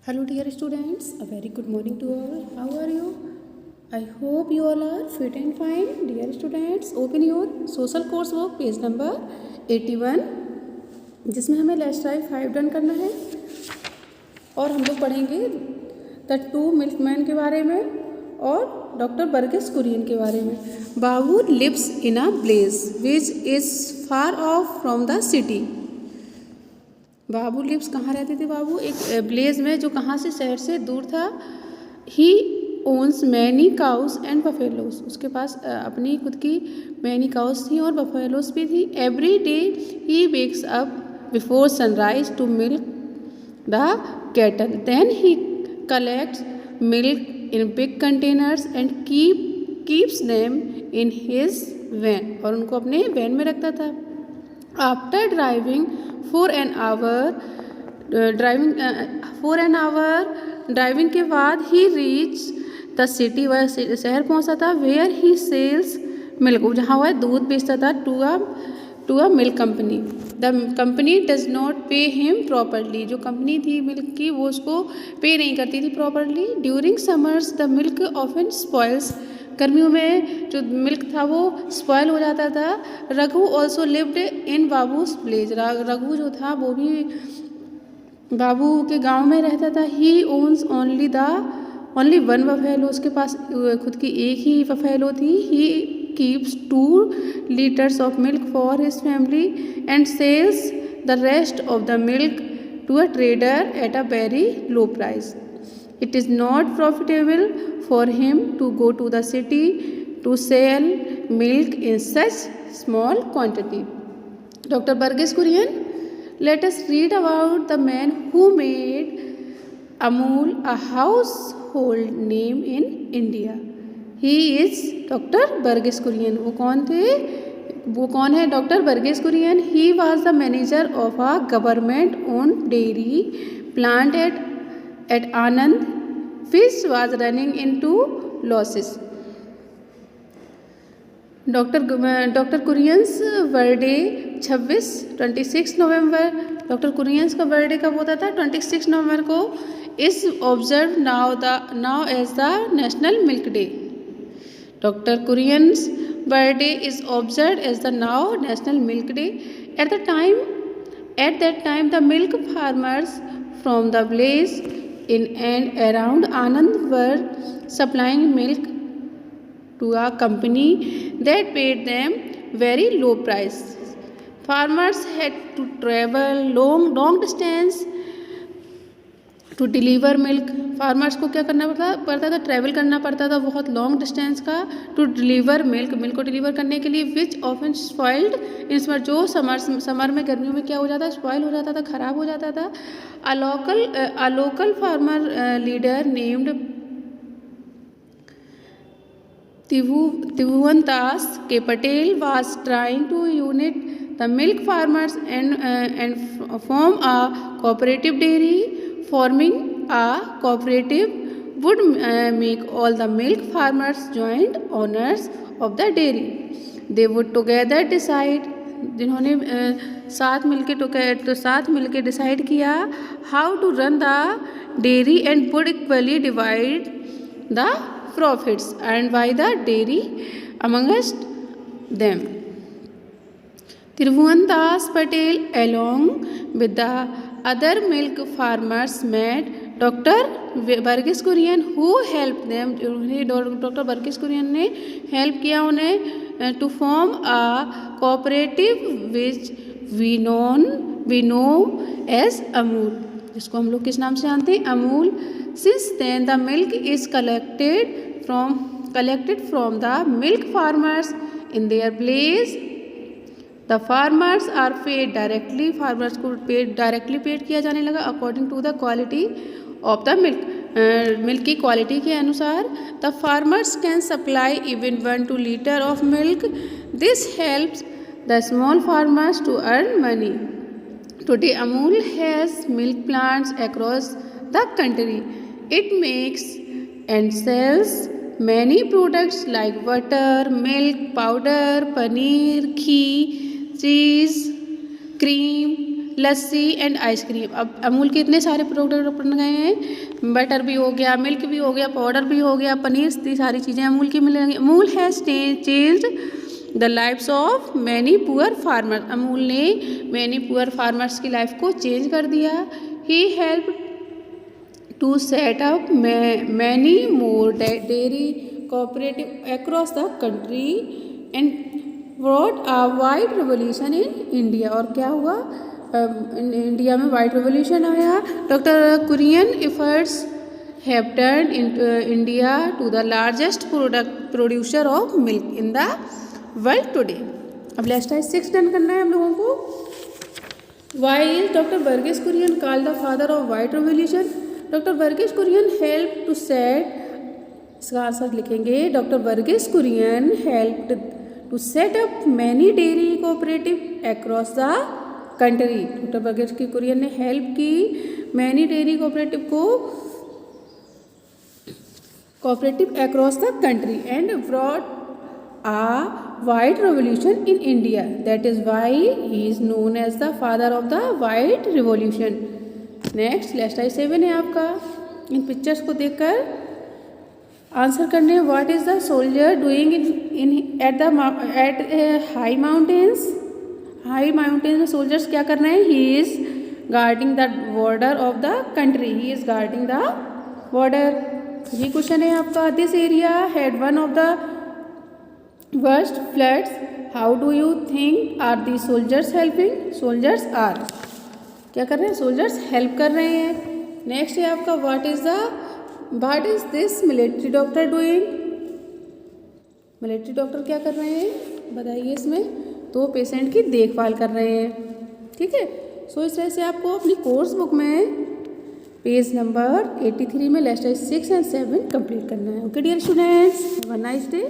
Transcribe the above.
Hello, dear students. A very good morning to all. How are you? I hope you all are fit and fine. Dear students, open your social course book, page number 81, जिसमें हमें let's try 5 done करना है और हम लोग पढ़ेंगे the two milkman के बारे में और डॉक्टर बर्गिस कुरियन के बारे में. Babu lives in a place which is far off from the city. Babu lives कहाँ रहते थे? बाबू एक विलेज में जो कहाँ से, शहर से दूर था. He owns many cows and buffaloes. उसके पास अपनी खुद की मैनी काउस थी और बफेलोस भी थी. Every day he wakes up before sunrise to milk the cattle. Then he collects milk in big containers and keeps them in his van. और उनको अपने वैन में रखता था. After driving for an hour driving के बाद ही reach the city. वह शहर पहुंचा था. वेयर ही सेल्स मिल्क, जहाँ वह दूध बेचता था. To a milk company. The company does not pay him properly. जो कंपनी थी मिल्क की वो उसको पे नहीं करती थी properly. During summers the milk often spoils. गर्मियों में जो मिल्क था वो स्पॉयल हो जाता था. Raghu also lived in babus village. Raghu जो था वो भी बाबू के गांव में रहता था. He owns only one buffalo. उसके पास खुद की एक ही बफेलो थी. He keeps 2 litres of milk for his family and sells the rest of the milk to a trader at a very low price. It is not profitable for him to go to the city to sell milk in such small quantity. Dr. Burgess Kurian, let us read about the man who made Amul a household name in India. He is Dr. Burgess Kurian. वो कौन है? Doctor Verghese Kurien. He was the manager of a government-owned dairy plant at Anand, which was running into losses. Doctor Kurien's birthday 26 November. Doctor Kurien's का birthday कब होता था? 26 नवंबर को. Is observe now as the national milk day. Doctor Kurien's birthday is observe as the now national milk day. At that time the milk farmers from the village in and around Anand were supplying milk to a company that paid them very low price. Farmers had to travel long distance to deliver milk. Farmers को क्या करना पड़ता था? Travel करना पड़ता था बहुत long distance का. टू डिलीवर मिल्क को डिलीवर करने के लिए. विच ऑफन स्पॉइल्ड इन समर. जो समर में, गर्मियों में क्या हो जाता? स्पॉइल हो जाता था, खराब हो जाता था. A local farmer leader named त्रिभुवन दास के Patel was trying to unite the milk farmers and form a cooperative dairy. Forming a cooperative would make all the milk farmers joint owners of the dairy. They would together decide, जिन्होंने साथ मिलके decide किया how to run the dairy and would equally divide the profits earned by the dairy amongst them. Tribhuvan Das Patel along with the other milk farmers met doctor Verghese Kurien who helped them. Doctor Verghese Kurien ने help किया उन्हें to form a cooperative which we know as Amul, जिसको हम लोग किस नाम से जानते हैं? Amul. Since then the milk is collected from the milk farmers in their village. The farmers are paid directly. Farmers को डायरेक्टली पेड किया जाने लगा according to the quality of the milk की क्वालिटी के अनुसार. The farmers can supply even 1-2 litre of milk. This helps the small farmers to earn money. Today Amul has milk plants across the country. It makes and sells many products like butter, milk powder, paneer, ghee, cheese, cream, lassi and ice cream. अब अमूल के इतने सारे product बन गए हैं, butter भी हो गया, मिल्क भी हो गया, पाउडर भी हो गया, पनीर, इतनी सारी चीज़ें अमूल की मिलेंगी। Amul has changed the lifes of many poor farmer. Amul ने मैनी पुअर फार्मर्स की लाइफ को चेंज कर दिया। He help to set up many more dairy cooperative across the country and brought a white revolution in India. और क्या हुआ, India में white revolution आया। Doctor Kurien efforts have turn India to the largest producer of milk in the world today. अब exercise 6 done करना है हम लोगों को। Why is doctor Verghese Kurien called the father of white revolution? Doctor Verghese Kurien help to set, इसका answer लिखेंगे, doctor Verghese Kurien help to set up many dairy cooperative across the country. Doctor Verghese Kurien ने help की many dairy cooperative across the country and brought a white revolution in India. That is why he is known as the father of the white revolution. Next, exercise 7 है आपका। इन pictures को देखकर answer करने। What is the soldier doing at high mountains? High mountains में soldiers क्या कर रहे हैं? He is guarding the border of the country. He is guarding the border. ये क्वेश्चन है आपका। This area had one of the worst floods. How do you think are the soldiers helping? Soldiers are क्या कर रहे हैं? Soldiers help कर रहे हैं। Next है आपका what is this military doctor doing? Military doctor क्या कर रहे हैं बताइए इसमें? तो पेशेंट की देखभाल कर रहे हैं। ठीक है, सो इस तरह से आपको अपनी कोर्स बुक में पेज नंबर 83 में एक्सरसाइज 6 और 7 कंप्लीट करना है। Okay dear students, have a nice day.